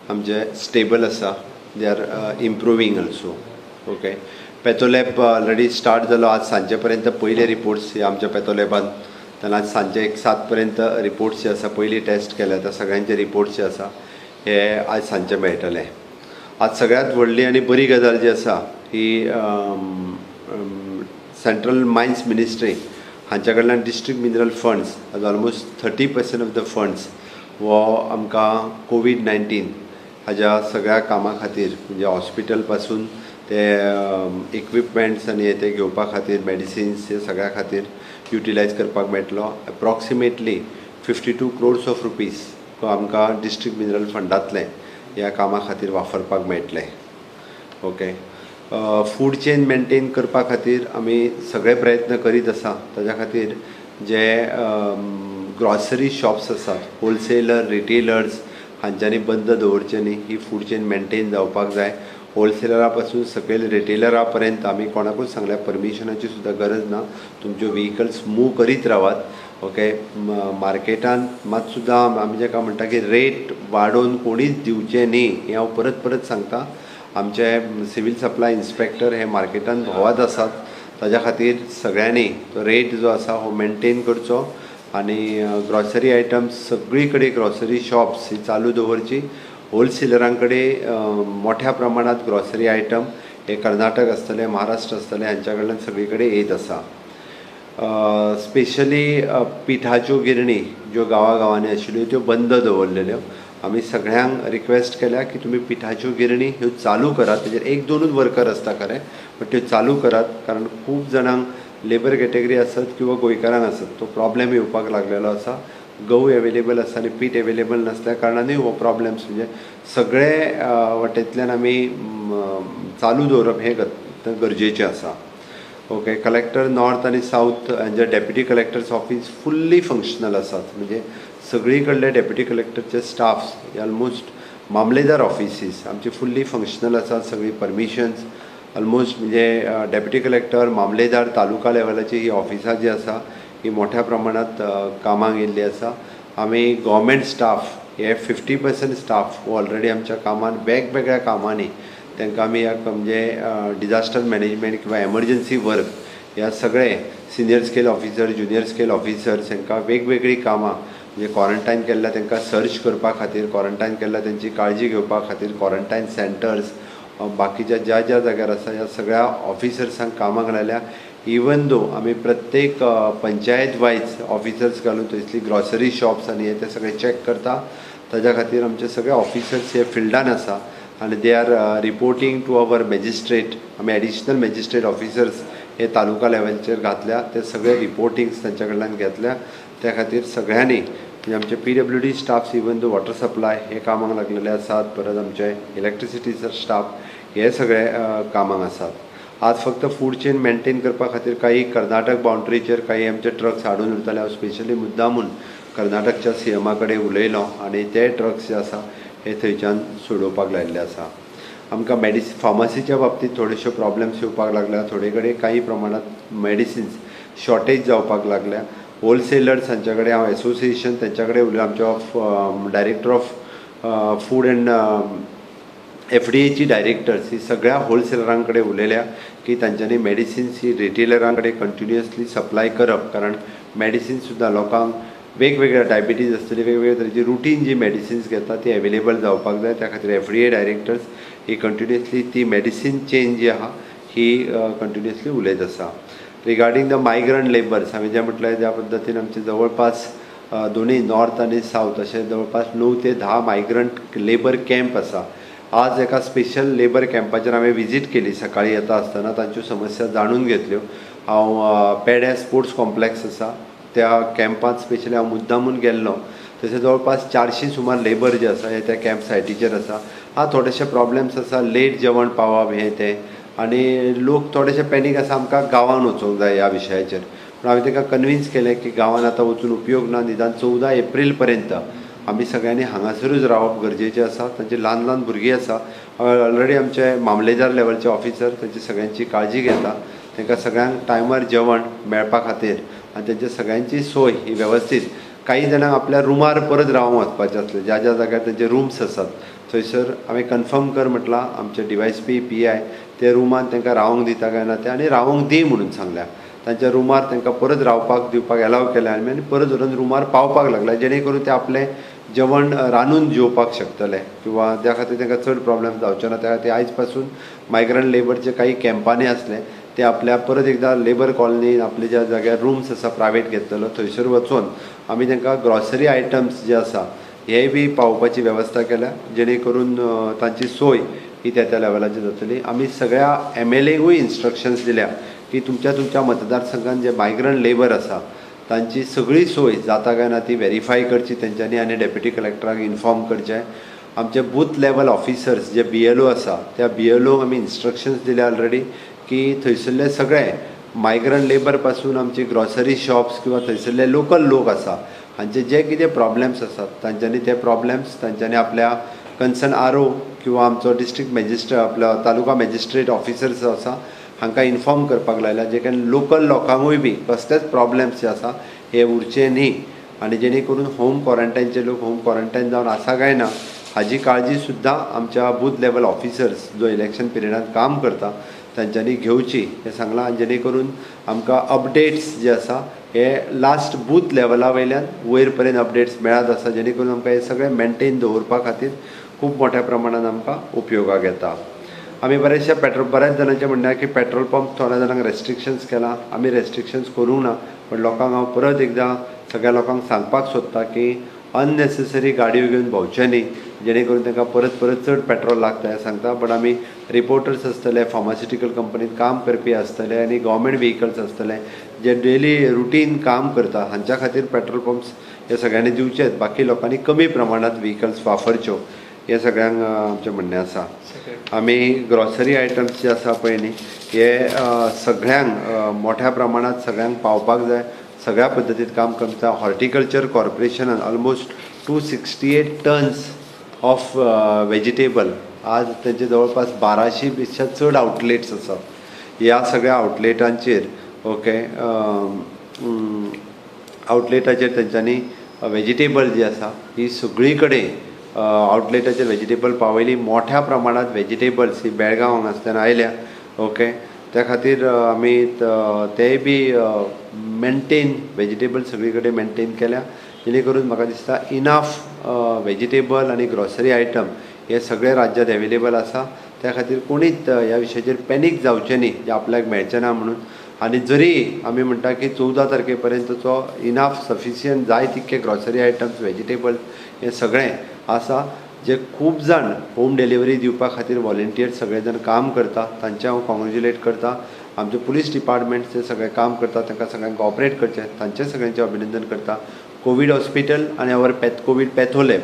आमचे स्टेबल आसा. They are improving also. Okay. Patholab already start जालो. आज सांजे पर्यंत पयले रिपोर्ट्स हे आमच्या पॅथोलॅबान. तेन्ना आज सांजे 1-7 पर्यंत रिपोर्ट्स जे आसा पयली टेस्ट केल्या त्या सगळ्यांचे रिपोर्ट्स जे आसा हे आज सांजे मेळटले. आज सगळ्यांत व्हडली आनी बरी गजाल जी आसा ही सेंट्रल मायन्स मिनिस्ट्री हांच्या कडल्यान district mineral funds almost 30% of the funds वो आमकां कोविड-19 हाज्या सगळ्या कामां खातीर म्हणजे हॉस्पिटल पासून ते इक्विपमेंट्स आनी ते घेवपा खातीर मेडिसिन्स हे सगळ्या खातीर युटिलायज करपाक मेळटलो. अप्रॉक्सिमेटली 52 crores ऑफ रुपीज आमकां डिस्ट्रिक्ट मिनरल फंडांतले ह्या कामा खातीर वापरपाक मेळटले. ओके. फूड चेन मेंटेन करपा खातीर आमी सगळे प्रयत्न करीत आसा. ताज्या खातीर जे ग्रॉसरी शॉप्स आसात, होलसेलर, रिटेलर्स हांच्यांनी बंद दवरचे न्ही. ही फूड चेन मेंटेन जावपाक जाय. होलसेलरा पासून सकयल रिटेलरा पर्यंत आमी कोणाकूच सांगल्या परमिशनाची सुद्दां गरज ना. तुमच्यो व्हेकल्स मूव करीत रावात. ओके. मार्केटांत मात सुद्दां आमी जेका म्हणटा की रेट वाडोवन कोणीच दिवचे न्ही हें हांव परत परत सांगता. आमचे सिवील सप्लाय इन्स्पेक्टर हे मार्केटांत भोंवत आसात. ताज्या खातीर सगळ्यांनी तो रेट जो आसा हो मेंटेन करचो आनी ग्रॉसरी आयटम्स सगळी कडेन ग्रॉसरी शॉप्स ही चालू दवरची. होलसेलरां कडेन मोठ्या प्रमाणात ग्रॉसरी आयटम हे कर्नाटक आसतले, महाराष्ट्र आसतले हांच्या कडल्यान सगळी कडेन येत आसा. स्पेशली पिठाच्यो गिरणी ज्यो गांवांनी आशिल्ल्यो त्यो बंद दवरलेल्यो. आमी सगळ्यांक रिक्वेस्ट केल्या की तुमी पिठाच्यो गिरणी ह्यो चालू करात. तेजेर 1-2 वर्कर आसता खरें, बट त्यो चालू करात. कारण खूब जाणांक लेबर कॅटेगरी आसत किंवा गोंयकारांक आसत तो प्रॉब्लेम येवपाक लागलेलो आसा. गहू एवेलेबल आसा आनी पीठ एवेलेबल नासल्या कारणानूय हो प्रॉब्लेम्स म्हणजे सगळे वाटेंतल्यान आमी चालू दवरप हें गरजेचें आसा. ओके. कलेक्टर नॉर्थ आनी साऊथ हांचे deputy collectors office fully functional आसात. म्हणजे सगळी कडले डेप्युटी कलेक्टरचे स्टाफ्स ऑलमोस्ट मामलेदार ऑफिसीस आमची फुल्ली फंक्शनल आसात. सगळी परमिशन्स ऑलमोस्ट म्हणजे डेप्युटी कलेक्टर, मामलेदार, तालुका लेवलाची ही ऑफिसां जी आसा ही मोठ्या प्रमाणात कामाक येयल्ली आसा. आमी गव्हर्मेंट स्टाफ हे 50% स्टाफ हो ऑलरेडी आमच्या कामान वेगवेगळ्या कामांनी तांकां आमी म्हणजे डिजास्टर मॅनेजमेंट किंवा एमर्जन्सी वर्क ह्या सगळे senior scale officer, junior scale officers हांकां वेगवेगळी कामां म्हणजे क्वॉरंटायन केल्ल्या तांकां सर्च करपा खातीर, क्वॉरंटायन केल्ल्या तांची काळजी घेवपा खातीर क्वॉरंटायन सेंटर्स बाकीच्या ज्या ज्या जाग्यार आसा ह्या सगळ्या ऑफिसर्सांक कामाक लायल्या. इवन दो आमी प्रत्येक पंचायत वायज ऑफिसर्स घालून थंयसली ग्रॉसरी शॉप्स आनी हे ते सगळे चॅक करता. ताज्या खातीर आमचे सगळे ऑफिसर्स हे फिल्डान आसा आनी they are reporting to our magistrate. आमी एडिशनल मॅजिस्ट्रेट ऑफिसर्स हे तालुका लेवलचेर घातल्या. ते सगळे रिपोर्टिंग्स तांच्या कडल्यान घेतल्या. त्या खातीर सगळ्यांनी म्हणजे आमचे PWD staffs even though water supply हे कामाक लागलेले आसात. परत आमचे इलेक्ट्रिसिटीचो स्टाफ हे सगळे कामाक आसात. आज फक्त फूड चेन मेंटेन करपा खातीर काही कर्नाटक बाउंड्रीचेर काही आमचे ट्रक्स हाडून उरताले. हांव स्पेशली मुद्दामून कर्नाटकच्या CMा कडेन उलयलो आनी ते ट्रक्स जे आसा हे थंयच्यान सोडोवपाक लायिल्ले आसा. आमकां फार्मसीच्या बाबतींत थोड्योश्यो प्रॉब्लेम्स येवपाक लागल्या. थोडे कडेन काही प्रमाणात मेडिसिन्स शॉर्टेज जावपाक लागल्या. होलसेलर्स हांच्या कडेन हांव एसोसिएशन तेंच्या कडेन उलयलो. आमच्या director of food and FDA directors ही सगळ्या होलसेलरां कडेन उलयल्या की तांच्यांनी मेडिसिन्स ही रिटेलरां कडेन कंटिन्युअसली सप्लाय करप. कारण मेडिसिन्स सुद्दां लोकांक वेगवेगळ्या डायबिटीज आसतली वेगवेगळ्या तरेची रुटीन जी मेडिसिन्स घेता ती अवेलेबल जावपाक जाय. त्या खातीर FDA डायरेक्टर्स ही कंटिन्युअसली ती मेडिसीन चेन जी आहा ही कंटिन्युअसली उलयत आसा. रिगार्डींग द मायग्रंट लेबर्स हांवें जें म्हटलें त्या पद्दतीन आमचे जवळपास दोनूय नॉर्थ आनी साऊथ अशे जवळपास 9 ते 10 मायग्रंट लेबर कॅम्प आसा. आज एका स्पेशल लेबर कॅम्पाचेर हांवें विजीट केली. सकाळीं येता आसतना तांच्यो समस्या जाणून घेतल्यो. हांव पेड्या स्पोर्ट्स कॉम्प्लेक्स आसा त्या कॅम्पांत स्पेशली हांव मुद्दामून गेल्लो. तशें जवळपास 400 सुमार लेबर जे आसा हे त्या कॅम्प सायटीचेर आसा. थोडेशे प्रॉब्लेम्स आसा. लेट जेवण पावप हें तें आनी लोक थोडेशे पॅनीक आसा आमकां गांवांत वचूंक जाय ह्या विशयाचेर. पूण हांवें ताका कन्विन्स केलें की गांवांत आतां वचून उपयोग ना. निदान 14 एप्रील पर्यंत आमी सगळ्यांनी हांगासरूच रावप गरजेचें आसा. तांची ल्हान ल्हान भुरगीं आसा. ऑलरेडी आमचे मामलेदार लेवलचे ऑफिसर तांची सगळ्यांची काळजी घेता. तांकां सगळ्यांक टायमार जेवण मेळपा खातीर आनी तांच्या सगळ्यांची सोय ही वेवस्थीत. काही जाणांक आपल्या रुमार परत रावूंक वचपाचें आसलें ज्या ज्या जाग्यार तांचे रुम्स आसात थंयसर हांवें कन्फर्म कर म्हटलां आमचे DYSP PI ते रुमान तांकां रावंक दिता काय ना ते आनी रावंक दी म्हणून सांगल्या. तांच्या रुमार तांकां परत रावपाक दिवपाक एलाव केलें आनी परत व्हरून रुमार पावपाक लागला जेणे करून ते आपलें जेवण रांदून जेवपाक शकतले किंवा त्या खातीर तांकां चड प्रॉब्लेम जावचे ना. त्या खातीर आयज पासून मायग्रंट लेबरचे काही कॅम्पांनी असले ते आपल्या परत एकदा लेबर कॉलनीन आपले ज्या जाग्यार रूम्स आसा प्रायवेट घेतलो थंयसर वचून आमी तांकां ग्रॉसरी आयटम्स जे आसा हेय बी पावोवपाची वेवस्था केल्या जेणे करून तांची सोय ही त्या लेवलाची जातली. आमी सगळ्या MLAकूय इन्स्ट्रक्शन्स दिल्या की तुमच्या मतदारसंघात जे मायग्रंट लेबर आसा तांची सगळी सोय जाता काय ना ती व्हेरीफाय करची तेंच्यांनी आनी डेप्युटी कलेक्टराक इन्फॉर्म करचें. आमचे बूथ लेवल ऑफिसर्स जे BLO आसा त्या BLOक आमी इन्स्ट्रक्शन्स दिल्या ऑलरेडी की थंयसरले सगळे मायग्रंट लेबर पासून आमचे ग्रॉसरी शॉप्स किंवा थंयसरले लोकल लोक आसा हांचे जे कितें प्रॉब्लेम्स आसात तांच्यांनी ते प्रॉब्लेम्स तांच्यांनी आपल्या कन्सर्न RO किंवा आमचो डिस्ट्रिक्ट मॅजिस्ट्रेट आपलो तालुका मॅजिस्ट्रेट ऑफिसर्स आसा हांकां इन्फॉर्म करपाक लायला जे कारण लोकल लोकांकूय बी कसलेच प्रॉब्लेम्स जे आसा हे उरचे न्ही आनी जेणे करून होम क्वॉरंटायनचे लोक होम क्वॉरंटायन जावन आसा काय ना हाजी काळजी सुद्दां आमच्या बूथ लेवल ऑफिसर्स जो इलेक्शन पिरियडांत काम करता तांच्यांनी घेवची हें सांगलां. जेणे करून आमकां अपडेट्स जे आसा हे लास्ट बूथ लेवला वयल्यान वयर पर्यंत अपडेट्स मेळत आसा जेणे करून आमकां हे सगळें मेनटेन दवरपा खातीर खूब मोठ्या प्रमाणात आमकां उपयोगाक येता. आमी बरेचशे बऱ्याच जाणांचें म्हणणें की पेट्रोल पंप थोड्या जाणांक रेस्ट्रिक्शन्स केला. आमी रेस्ट्रिक्शन्स करूंक ना पण लोकांक हांव परत एकदां सगळ्या लोकांक सांगपाक सोदता की अननेसेसरी गाडयो घेवन भोंवचें न्ही जेणे करून तांकां परत चड पेट्रोल लागता हें सांगता. बट आमी रिपोर्टर्स आसतले फार्मास्युटिकल कंपनीत काम करपी आसतले आनी गव्हर्मेंट व्हेकल्स आसतले जे डेली रुटीन काम करता हांच्या खातीर पेट्रोल पंप्स हे सगळ्यांनी दिवचेच. बाकी लोकांनी कमी प्रमाणात व्हेकल्स वापरच्यो हे सगळ्यांक आमचें म्हणणें आसा. आमी ग्रॉसरी आयटम्स जे आसा पळय न्ही हे सगळ्यांक मोठ्या प्रमाणात सगळ्यांक पावपाक जाय. सगळ्या पद्दतीत काम करता. हॉर्टिकल्चर कॉर्पोरेशनान ऑलमोस्ट 268 टन्स ऑफ वेजिटेबल आज तेंचे जवळपास 1200 पेक्षा चड आउटलेट्स आसात. ह्या सगळ्या आउटलेटांचेर आउटलेटाचेर तेंच्यांनी वेजिटेबल जी आसा ही सगळी कडेन आउटलेटाचेर वेजिटेबल पावयली. मोठ्या प्रमाणात वेजिटेबल्स ही बेळगांव हांगा आसतना आयल्या. त्या खातीर आमी तेय बी मेनटेन वेजिटेबल सगळी कडेन मेनटेन केल्या जेणे करून म्हाका दिसता इनफ वेजिटेबल आनी ग्रॉसरी आयटम हे सगळे राज्यांत एवेलेबल आसा. त्या खातीर कोणीच ह्या विशयाचेर पॅनीक जावचें न्ही जे आपल्याक मेळचें ना म्हणून. आनी जरी आमी म्हणटा की 14 तारखे पर्यंतचो इनफ सफिशियंट जाय तितके ग्रॉसरी आयटम्स वेजिटेबल हे सगळें आसा. जे खूब जाण होम डिलिव्हरी दिवपा खातीर वॉलंटियर सगळे जाण काम करता तांचे हांव कॉंग्रेच्युलेट करता. आमचे पुलीस डिपार्टमेंट जे सगळें काम करता तांकां सगळ्यांक कॉपरेट करचें तांचें सगळ्यांचें अभिनंदन करता. कोवीड हॉस्पिटल आनी आवर कोवीड पॅथोलॅब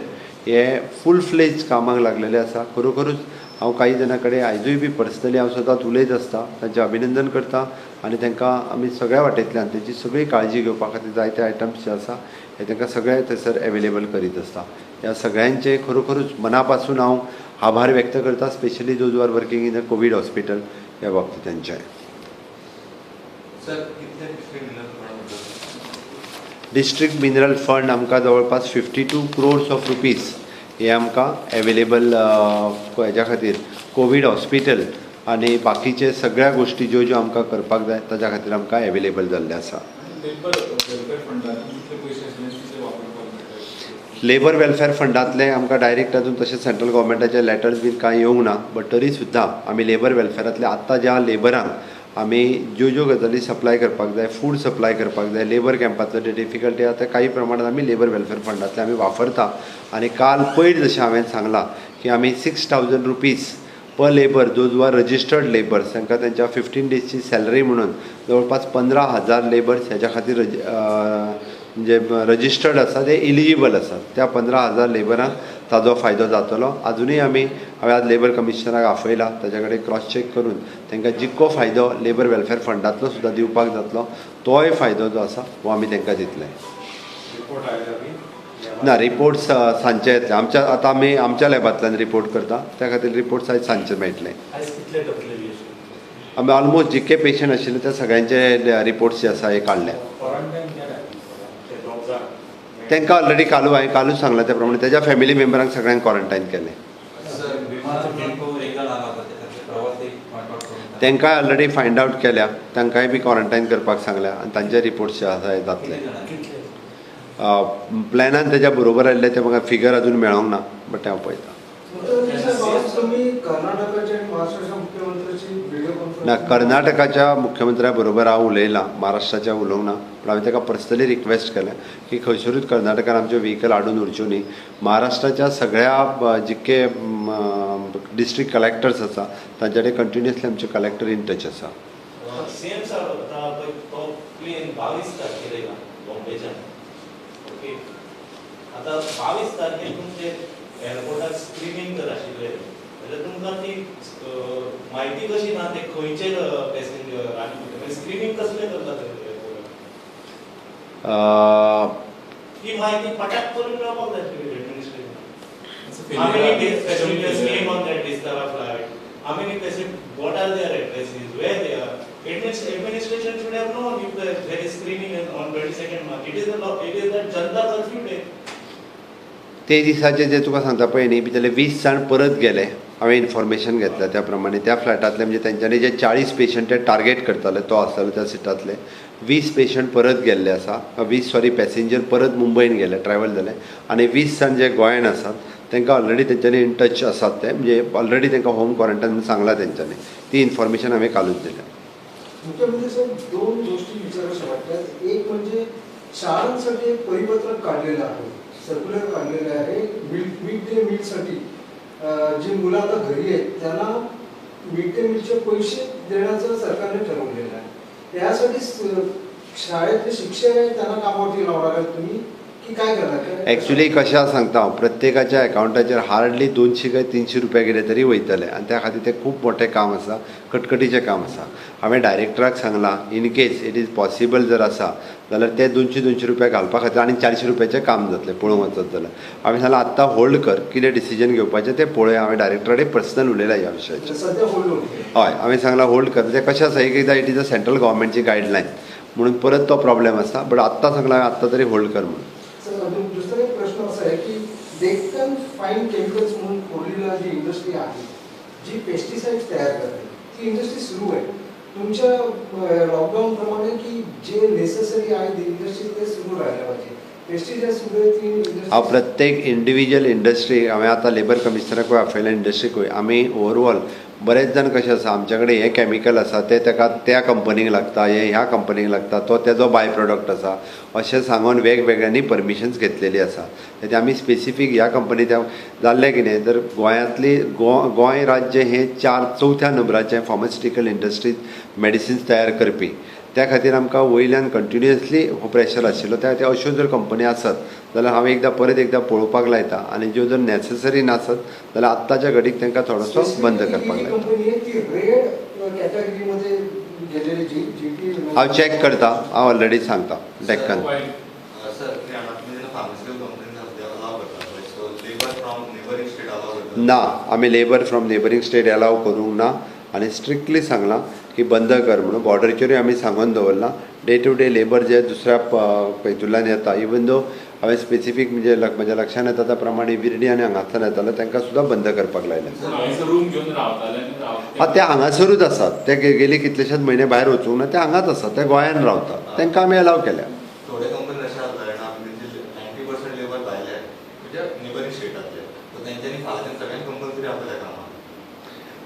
हे फूल फ्लेज कामाक लागलेले आसा. खरोखरूच हांव काही जाणां कडेन आयजूय बी पर्सनली हांव सदांच उलयत आसता तांचें अभिनंदन करता आनी तांकां आमी सगळ्या वाटेंतल्यान तेची सगळी काळजी घेवपा खातीर जायते आयटम्स जे आसा हे तांकां सगळे थंयसर एवेलेबल करीत आसता. ह्या सगळ्यांचे खरोखरूच मना पासून हांव आभार व्यक्त करता specially those are working in the COVID hospital ह्या बाबतींत तांचे. डिस्ट्रिक्ट मिनरल फंड आमकां जवळपास 52 crores ऑफ रुपीज हे आमकां एवेलेबल हेज्या खातीर कोवीड हॉस्पिटल आनी बाकीचे सगळ्या गोश्टी ज्यो ज्यो आमकां करपाक जाय ताच्या खातीर आमकां एवेलेबल जाल्ले आसा. लेबर वेलफेअर फंडांतले आमकां डायरेक्ट अजून तशें सेंट्रल गव्हर्मेंटाचे लेटर्स बी कांय येवंक ना. बट तरी सुद्दां आमी लेबर वेलफेअरांतले आत्तां ज्या लेबरांक आमी ज्यो ज्यो गजाली सप्लाय करपाक जाय फूड सप्लाय करपाक जाय लेबर कॅम्पांतलो जे डिफिकल्टी आसा ते काही प्रमाणात आमी लेबर वेलफेअर फंडांतले आमी वापरता. आनी काल पयर जशें हांवें सांगलां की आमी 6000 rupees per labour those are registered labours तांकां तेंच्या 15 डेजची सॅलरी म्हणून जवळपास 15,000 लेबर्स हेच्या खातीर जे रजिस्टर्ड आसा ते इलिजिबल आसात. त्या 15,000 लेबरांक ताजो फायदो जातलो. आजुनूय हांवें आज लेबर कमिशनराक आफयला ताच्या कडेन क्रॉस चॅक करून तांकां जितको फायदो लेबर वेलफेअर फंडांतलो सुद्दां दिवपाक जातलो तोय फायदो जो आसा हो आमी तांकां दितले. ना रिपोर्ट्स सांजचे येतले. आतां आमी आमच्या लॅबांतल्यान रिपोर्ट करता त्या खातीर रिपोर्ट्स आयज सांजचे मेळटले. आमी ऑलमोस्ट जितके पेशंट आशिल्ले त्या सगळ्यांचे रिपोर्ट्स जे आसा हे काडले. तांकां ऑलरेडी हांवें कालूच सांगलां त्या प्रमाणे तेज्या फॅमिली मेंबरांक सगळ्यांक क्वॉरंटायन केलें. तांकांय ऑलरेडी फायंड आउट केल्या, तांकांय बी क्वॉरंटायन करपाक सांगल्या आनी तांचे रिपोर्ट्स जे आसा जातले. प्लॅनान तेज्या बरोबर आयिल्ले ते म्हाका फिगर अजून मेळोंक ना, बट हांव पळयतां. ना, कर्नाटकाच्या मुख्यमंत्र्या बरोबर हांव उलयलां, महाराष्ट्राच्या उलोवंक ना, पूण हांवें ताका पर्सनली रिक्वेस्ट केलें की खंयसरूच कर्नाटकान आमच्यो व्हेहिकल हाडून उरच्यो न्ही. महाराष्ट्राच्या सगळ्या जितके डिस्ट्रिक्ट कलेक्टर्स आसा तांचे कडेन कंटिन्युअसली आमचे कलेक्टर इन टच आसा. आता 22 तारखेर तुमचे एअरपोर्टार स्क्रीनिंग जर आशिल्ले जाल्यार तुमकां ती म्हायती कशी ना ते खंयचे पॅसेंजर आनी स्क्रीनिंग कसले करता ही म्हायती पटाक करून मेळपाक जाय administration. How many passengers came on that Vistara flight? How many passengers? What are their addresses? Where they are? Administration should have known if there is screening on 22nd March. It is that Janata Curfew day. ते दिसाचे जे तुका सांगता पळय न्ही, भितरले 20 जाण परत गेले. हांवें इन्फॉर्मेशन घेतल्या त्या प्रमाणे त्या फ्लायटांतले म्हणजे तेंच्यांनी जे 40 पेशंट ते टार्गेट करताले तो आसतालो त्या सिटांतले 20 पेशंट परत गेल्ले आसा. 20 पॅसेंजर परत मुंबईन गेले, ट्रॅव्हल जाले आनी 20 जाण जे गोंयान आसात तांकां ऑलरेडी तेंच्यांनी इन टच आसात. ते म्हणजे ऑलरेडी तांकां होम क्वॉरंटायन म्हणून सांगलां तेंच्यांनी. ती इन्फॉर्मेशन हांवें कालूच दिल्या. मुख्यमंत्री साहेब, दोन गोष्टी विचारूशा वाटतात. एक म्हणजे शाळांसाठी एक परिपत्रक काढलेलं आहे, सर्क्युलर काढलेलं आहे मिड डे मीलसाठी. जे मुलं आता घरी आहेत त्यांना मिड डे मीलचे पैसे देण्याचं सरकारने ठरवलेलं आहे. त्यासाठी शाळेतले शिक्षक आहेत त्यांना कामावरती लावणार आहेत तुम्ही की काय करणार? ॲक्च्युली कशें सांगता हांव, प्रत्येकाच्या अकाउंटाचेर हार्डली 200 काय 300 रुपया कितें तरी वयतले आनी त्या खातीर तें खूब मोठें काम आसा, कटकटीचें काम आसा. हांवें डायरेक्टराक सांगलां in case it is possible जर आसा जाल्यार ते 200 रुपया घालपा खातीर आनी 400 रुपयाचें काम जातलें पळोवंक वचत जाल्यार. हांवें सांगलां आत्तां होल्ड कर, कितें डिसिजन घेवपाचें तें पळय. हांवें डायरेक्टरा कडेन पर्सनल उलयलां ह्या विशयाचेर. हय, हांवें सांगलां होल्ड कर. तें कशें आसा एकदां इट इज अ सेंट्रल गव्हर्मेंटची गायडलायन म्हणून परत तो प्रॉब्लेम आसा. बट आत्तां सांगलां आत्तां तरी होल्ड कर म्हणून. दुसरा एक प्रश्न असा आहे की डेक्कन फाईन केमिकल्स म्हणून कोरलेला जी इंडस्ट्री आहे जी पेस्टिसाइड्स तयार करते ती इंडस्ट्री सुरू आहे. तुमच्या लॉकडाऊन प्रमाणे की जे नेसेसरी आहे ती इंडस्ट्री ते सुरू राहायला पाहिजे. पेस्टिसाइड सुरू आहे ती इंडस्ट्री. हांव प्रत्येक इंडिविज्युअल इंडस्ट्री हांवें आतां लेबर कमिशनराकूय आपयलें, इंडस्ट्रीकूय. आमी ओवरऑल बरेच जाण कशें आसा आमचे कडेन हें कॅमिकल आसा तें ताका त्या कंपनीक लागता, हें ह्या कंपनीक लागता, तो तेजो बाय प्रॉडक्ट आसा अशें सांगून वेगवेगळ्यांनी परमिशन्स घेतलेली आसा. तेजे आमी स्पेसिफीक ह्या कंपनी जाल्लें कितें तर गोंयांतली गोंय राज्य हें 4थ्या नंबराचें फार्मास्युटिकल इंडस्ट्रीज मेडिसिन्स तयार करपी. त्या खातीर आमकां वयल्यान कंटिन्युअसली हो प्रेशर आशिल्लो. त्या खातीर अश्यो जर कंपनी आसत जाल्यार हांव परत एकदां पळोवपाक लायता आनी ज्यो जर नेसेसरी नासत जाल्यार आत्ताच्या घडीक तांकां थोडोसो बंद करपाक लायता. हांव चॅक करता, हांव ऑलरेडी सांगता डेक्कन. ना, आमी labour from neighbouring state allow करूंक ना आनी स्ट्रिक्टली सांगलां की बंद कर म्हणून. बॉर्डरीचेरूय आमी सांगून दवरलां. डे टू डे लेबर जे दुसऱ्या पैथुल्यान येता, इवन दो हांवें स्पेसिफीक म्हणजे म्हज्या लक्षांत येता त्या प्रमाणे विर्डी आनी हांगासर येताले तांकां सुद्दां बंद करपाक लायलें. ते हांगासरूच आसात. ते गेली कितलेशेच म्हयने भायर वचूंक ना, ते हांगाच आसात, ते गोंयान रावतात, तांकां आमी अलाव केल्या.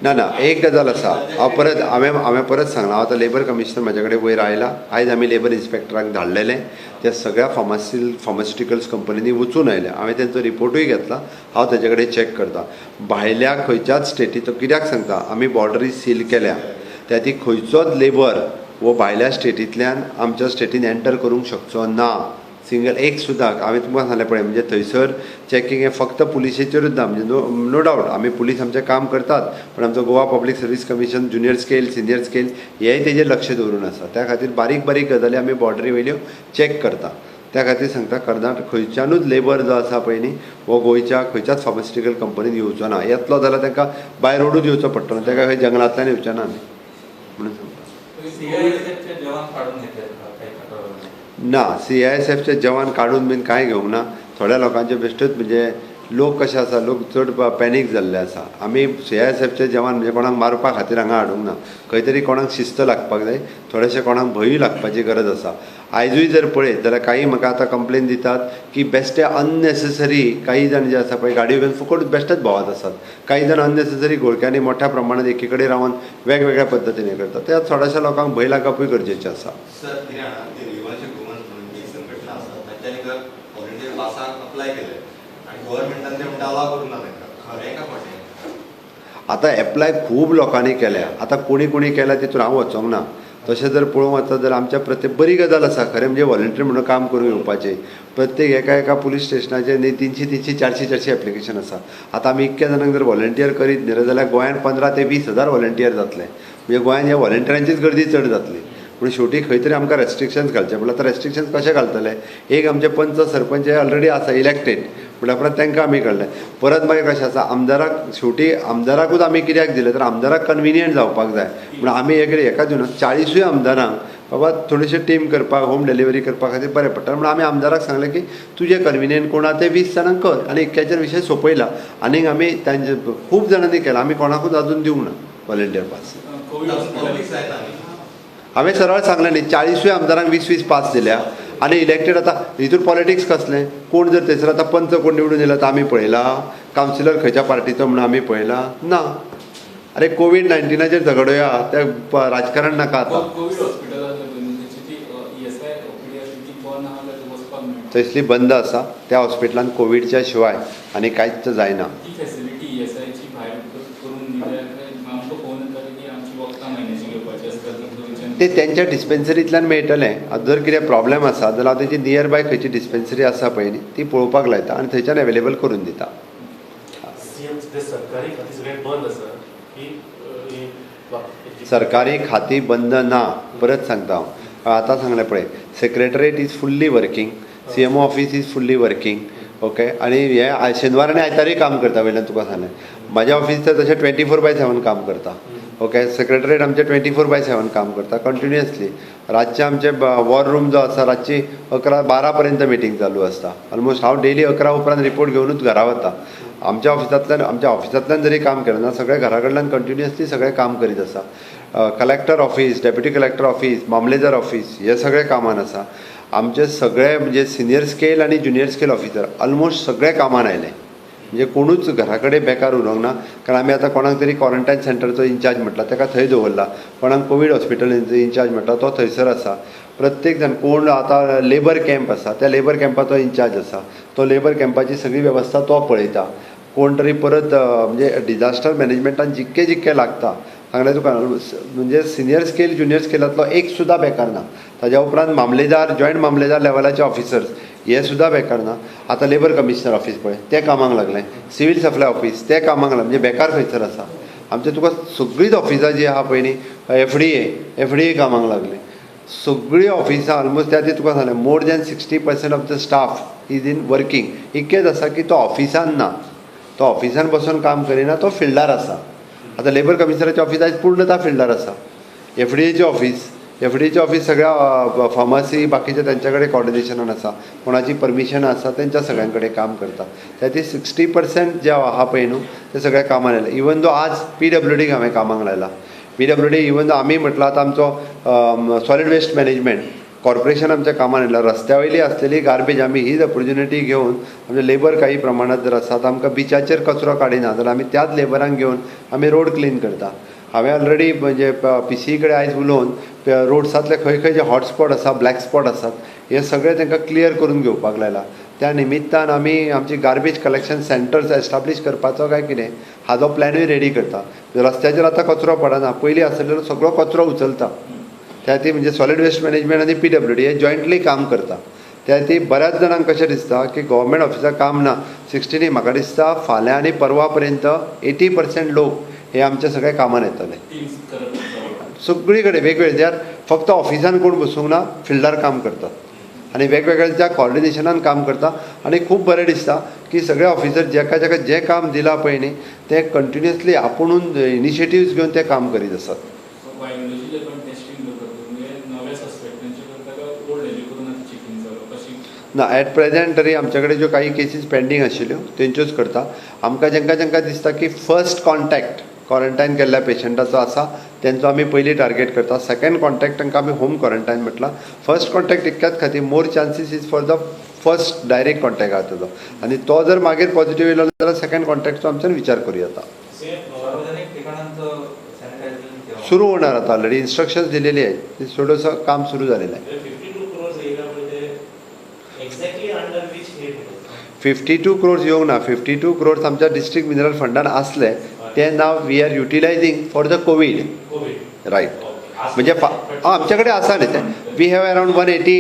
ना ना, एक गजाल आसा. हांवें परत सांगलां, हांव आतां लेबर कमिशनर म्हाजे कडेन वयर आयला. आयज आमी लेबर इन्स्पेक्टराक धाडलेलें. त्या सगळ्या फार्मास्युटिकल्स कंपनींनी वचून आयल्या. हांवें तेंचो रिपोर्टूय घेतला. हांव तेजे कडेन चॅक करता. भायल्या खंयच्याच स्टेटी, तो कित्याक सांगता, आमी बॉर्डरी सील केल्या. त्या ती खंयचोच लेबर वो भायल्या स्टेटींतल्यान आमच्या स्टेटीन एंटर करूंक शकचो ना. सिंगल एक सुद्दां. हांवें तुमकां सांगलें पळय, म्हणजे थंयसर चॅकींग हें फक्त पुलिशेचेरूच ना. म्हणजे नो डावट आमी पुलीस आमचें काम करतात, पण आमचो Goa public service commission junior scale, senior scale हेंय तेजेर लक्ष दवरून आसा. त्या खातीर बारीक बारीक गजाली आमी बॉर्डरी वयल्यो चॅक करता. त्या खातीर सांगता कर्नाटक खंयच्यानूच लेबर जो आसा पळय न्ही वो गोंयच्या खंयच्याच फार्मास्युटिकल कंपनीन येवचो ना. येतलो जाल्यार तांकां बाय रोडूच येवचो पडटलो. ताका खंय जंगलांतल्यान येवचें ना आमी म्हणून सांगता. ना, CISFचे जवान काडून बीन कांय घेवंक ना. थोड्या लोकांचे बेश्टूच म्हणजे लोक कशे आसा, लोक चड पॅनीक जाल्ले आसा. आमी CISFचे जवान म्हणजे कोणाक मारपा खातीर हांगा हाडूंक ना. खंय तरी कोणाक शिस्त लागपाक जाय, थोडेशे कोणाक भंयूय लागपाची गरज आसा. आयजूय जर पळयत जाल्यार काही म्हाका आतां कंप्लेन दितात की बेश्टे अननेसेसरी काही जाण जे आसा पळय गाडयो घेवन फुकट बेश्टेच भोंवत आसात. काही जाण अननेसेसरी घोळक्यांनी मोठ्या प्रमाणात एकी कडेन रावन वेगवेगळ्या पद्दतीने करतात. त्या थोड्याशा लोकांक भंय लागपूय गरजेचें आसा. सर हरियाणा ते रिवाचे गोवन म्हणून एक संघटना आसा तांच्यानी व्हॉलंटियर क्लासाक अप्लाय केले आनी गव्हर्नमेंटान ते म्हणटा अलाव करूंक ना तांकां. खरें काय खोटें? आतां एप्लाय खूब लोकांनी केल्या. आतां कोणी कोणी केल्या तितून हांव वचोंक ना. तशें जर पळोवंक वचत जाल्यार आमच्या प्रत्येक बरी गजाल आसा खरें म्हणजे व्हॉलंटियर म्हणून काम करून येवपाचें. प्रत्येक एका पुलीस स्टेशनाचेर 300 400 एप्लिकेशन आसा. आतां आमी इतक्या जाणांक जर व्हॉलंटियर करीत न्ही जाल्यार गोंयांत 15 ते 20,000 व्हॉलंटियर जातले. म्हणजे गोंयांत ह्या व्हॉलंटियरांचीच गर्दी चड जातली. पूण शेवटी खंय तरी आमकां रेस्ट्रिक्शन्स घालचे पडले. आतां रेस्ट्रिक्शन्स कशे घालतले? एक आमचे पंच सरपंच हे ऑलरेडी आसा इलेक्टेड म्हणल्यार परत तांकां आमी काडलें. परत मागीर कशें आसा आमदाराक शेवटी आमदाराकूच आमी कित्याक दिलें तर आमदाराक कन्विनियंट जावपाक जाय म्हण आमी हेका दिवन 40 आमदारांक बाबा थोडेशे टीम करपाक होम डिलिव्हरी करपा खातीर बरें पडटा म्हणून आमी आमदाराक सांगलें की तुजे कन्विनियंट कोण आहा ते 20 जाणांक कर आनी एक्क्याचेर विशय सोंपयला. आनीक आमी तांचे खूब जाणांनी केलां. आमी कोणाकूच अजून दिवंक ना व्हॉलंटियर पास. पब्लीक जायना न्ही. हांवें सरळ सांगलें न्ही 40 आमदारांक 20 पास दिल्या आनी इलेक्टेड आतां हितूर पॉलिटिक्स कसलें? कोण जर थंयसर आतां पंच कोण निवडून येयला तो आमी पळयला? कावन्सिलर खंयच्या पार्टीचो म्हणून आमी पळयला? ना. अरे कोविड-19चेर झगडुया तें राजकारण नाका आतां. थंयसली बंद आसा. त्या हॉस्पिटलांत कोविडच्या शिवाय आनी कांयच जायना. ते तेंच्या डिस्पेन्सरींतल्यान मेळटलें. जर कितें प्रॉब्लेम आसा जाल्यार हांव तेची नियर बाय खंयची डिस्पेन्सरी आसा पळय न्ही ती पळोवपाक लायता आनी थंयच्यान अवेलेबल करून दिता. सरकारी खाती बंद ना. परत सांगता हांव आतां सांगलें पळय secretariat is fully working, CMO office is fully working. Okay. आनी हे शेनवार आनी आयतारूय काम करता. वयल्यान तुका सांगलें म्हाज्या ऑफीस तर तशें 24/7 काम करता. ओके. सेक्रेटरीएट आमचें 24/7 काम करता कंटिन्युअसली. रातचें आमचें वॉर रूम जो आसा रातची 11-12 पर्यंत मिटींग चालू आसता. ऑलमोस्ट हांव डेली 11 उपरांत रिपोर्ट घेवनूच घरा वता. आमच्या ऑफिसांतल्यान जरी काम केलें ना सगळे घरा कडल्यान कंटिन्युअसली सगळें काम करीत आसा. Collector office, deputy collector office, मामलेदार ऑफीस हे सगळे कामान आसा. आमचे सगळे म्हणजे सिनियर स्केल आनी ज्युनियर स्केल ऑफिसर ऑलमोस्ट सगळे कामान आयले. म्हणजे कोणूच घरा कडेन बेकार उरोंक ना. कारण आमी आतां कोणाक तरी क्वॉरंटायन सेंटरचो इंचार्ज म्हटला ताका थंय दवरला. कोणाक कोवीड हॉस्पिटलाचो इंचार्ज म्हटला तो थंयसर आसा. प्रत्येक जाण कोण आतां लेबर कॅम्प आसा त्या लेबर कॅम्पाचो इंचार्ज आसा. तो लेबर कॅम्पाची सगळी वेवस्था तो पळयता. कोण तरी परत म्हणजे डिजास्टर मॅनेजमेंटान जितकें लागता सांगलें तुका म्हणजे सिनियर स्केल ज्युनियर स्केलांतलो एक सुद्दां बेकार ना. ताज्या उपरांत मामलेदार जॉयंट मामलेदार लेवलाचे ऑफिसर्स हे सुद्दां बेकार ना. आतां लेबर कमिशनर ऑफीस पळय तें कामाक लागलें. सिवील सप्लाय ऑफीस तें कामाक लागलें. म्हणजे बेकार खंयसर आसा. आमचें तुका सगळींच ऑफिसां जीं आहा पळय न्ही FDA कामाक लागलीं. सगळीं ऑफिसां ऑलमोस्ट त्या तुका सांगलें more than 60% of the staff is in working. इतकेंच आसा की तो ऑफिसान ना. तो ऑफिसान बसून काम करिना तो फिल्डार आसा. आतां लेबर कमिशनराचें ऑफीस आयज पूर्णता फिल्डार आसा. FDAचें ऑफीस सगळ्या फार्मासी बाकीच्या तेंच्या कडेन कॉर्डिनेशनान आसा. कोणाची परमिशन आसा तेंच्या सगळ्यां कडेन काम करता. त्या 60% जे आहा पळय न्हू ते सगळे कामाक लायला. इवन दो आज PWDक हांवें कामाक लायला. PWD इवन दो आमी म्हटलां आतां आमचो सॉलीड वेस्ट मॅनेजमेंट कॉर्पोरेशन आमच्या कामान येयला. रस्त्या वयली आसलेली गार्बेज आमी हीच ऑपॉर्च्युनिटी घेवन आमचे लेबर काही प्रमाणात जर आसात आमकां बिचाचेर कचरो काडिना जाल्यार आमी त्याच लेबरांक घेवन आमी रोड क्लीन करता. हांवें ऑलरेडी म्हणजे PCE कडेन आयज उलोवन रोड्सांतले खंय खंय जे हॉटस्पॉट आसा ब्लॅक स्पॉट आसात हे सगळे तांकां क्लियर करून घेवपाक लायला. त्या निमित्तान आमी आमची गार्बेज कलेक्शन सेंटर्स एस्टाब्लीश करपाचो काय कितें हाजो प्लॅनूय रेडी करता. रस्त्याचेर आतां कचरो पडना. पयलीं आसलेलो सगळो कचरो उचलता. त्या ती म्हणजे सॉलीड वेस्ट मॅनेजमेंट आनी PWD हे जॉयंटली काम करता. त्या ती बऱ्याच जाणांक कशें दिसता की गव्हर्मेंट ऑफिसाक काम ना. 16 म्हाका दिसता फाल्यां आनी परवा पर्यंत 80% लोक हे आमचे सगळे कामान येतले. सगळी कडेन वेगवेगळे ज्यार फक्त ऑफिसान कोण बसूंक ना फिल्डार काम करतात आनी वेगवेगळ्या कॉर्डिनेशनान काम करता. आनी खूब बरें दिसता की सगळे ऑफिसर जेका जें काम दिलां पळय न्ही तें कंटिन्युअसली आपुणून इनिशिएटिव्स घेवन ते काम करीत आसात. ना एट प्रेजेंट तरी आमचे कडेन ज्यो काही केसीस पेंडींग आशिल्ल्यो तेंच्योच करता. आमकां जेंका दिसता की फर्स्ट कॉन्टॅक्ट क्वॉरंटायन केल्ल्या पेशंटाचो आसा तेंचो आमी पयलीं टार्गेट करता. सेकंड कॉन्टॅक्ट तांकां आमी होम क्वॉरंटायन म्हटलां. फर्स्ट कॉन्टॅक्ट इतक्याच खातीर more chances is for the first direct contact आसा ताजो, आनी तो जर मागीर पॉझिटिव्ह येयलो जाल्यार सेकंड कॉन्टॅक्टचो आमच्यान विचार करूं येता. सार्वजनिक ठिकाणांचं सॅनिटायझेशन केव्हा? सुरू होणार आता, ऑलरेडी इन्स्ट्रक्शन्स दिलेली आहेत, ते थोडंसं काम सुरू झालेलं आहे. 52 crores area मध्ये exactly under which head? 52 crores येवंक ना. 52 crores आमच्या डिस्ट्रिक्ट मिनरल फंडान असले ते नाव we are utilising for the COVID. COVID. Right. म्हणजे आमच्या कडेन आसा न्ही तें. वी हॅव अरावंड 180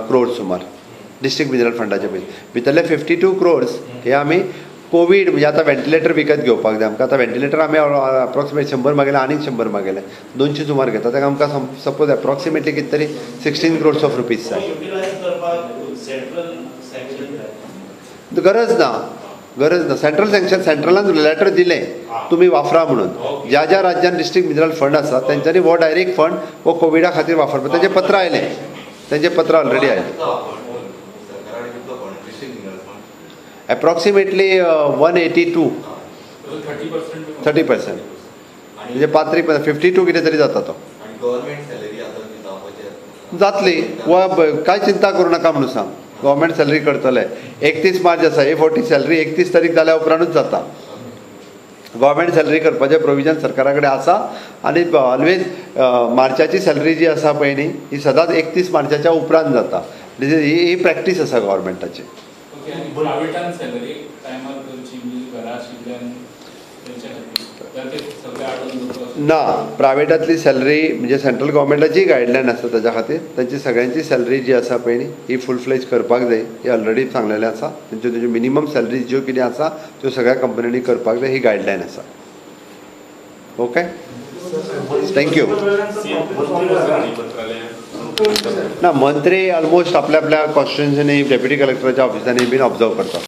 crores सुमार डिस्ट्रिक्ट मिनरल फंडाचे पयलीं. भितरले 52 crores हे आमी कोवीड म्हणजे आतां व्हेंटिलेटर विकत घेवपाक जाय आमकां. आतां व्हेंटिलेटर आमी अप्रॉक्सिमेट 100 मागयले, आनीक 100 मागयले, 200 सुमार घेता. ताका आमकां सपोज एप्रॉक्सिमेटली कितें तरी 16 crores ऑफ रुपीज जाय. Utilize करपाक central sanction जाय. गरज ना. सेंट्रलान लेटर दिलें तुमी वापरा म्हणून. ज्या ज्या राज्यान डिस्ट्रिक्ट मिनरल फंड आसा तेंच्यांनी हो डायरेक्ट फंड हो कोविडा खातीर वापरपाक तेंचें पत्र आयलें. तेंचें पत्र ऑलरेडी आयलें. सरकारान कितलो fund district mineral fund? Approximately 182. 30%. म्हणजे 52 कितें तरी जाता तो. आणि गव्हर्नमेंट सॅलरी आता जावपाचें जातली वा कांय चिंता करूं नाका म्हणून सांग. गव्हर्मेंट सॅलरी करतले. 31 मार्च आसा, A40 सॅलरी 31 तारीख जाल्या उपरांतूच जाता. गव्हर्मेंट सॅलरी करपाचें प्रोविजन सरकारा कडेन आसा. आनी ऑलवेज मार्चाची सॅलरी जी आसा पळय न्ही ही सदांच 31 मार्चाच्या उपरांत जाता. ही प्रॅक्टीस आसा गव्हर्मेंटाची. प्रायवेटान सॅलरी टायमार करची म्हणजे घरा आशिल्ल्यान तेंच्या खातीर ते सगळे आडून ना. प्रायवेटातली सॅलरी म्हणजे सेंट्रल गव्हर्मेंटाची गायडलायन आसा ताच्या खातीर. तांची सगळ्यांची सॅलरी जी आसा पळय न्ही ही फूल फ्लेज करपाक जाय. ही ऑलरेडी सांगलेलें आसा. तेंच्यो मिनिमम सॅलरी ज्यो कितें आसा त्यो सगळ्या कंपन्यांनी करपाक जाय. ही गायडलायन आसा. Okay, thank you. ना मंत्री ऑलमोस्ट आपल्या कॉन्स्टिट्युएन्सीनी डेप्युटी कलेक्टराच्या ऑफिसांनी बीन ऑब्जर्व करता.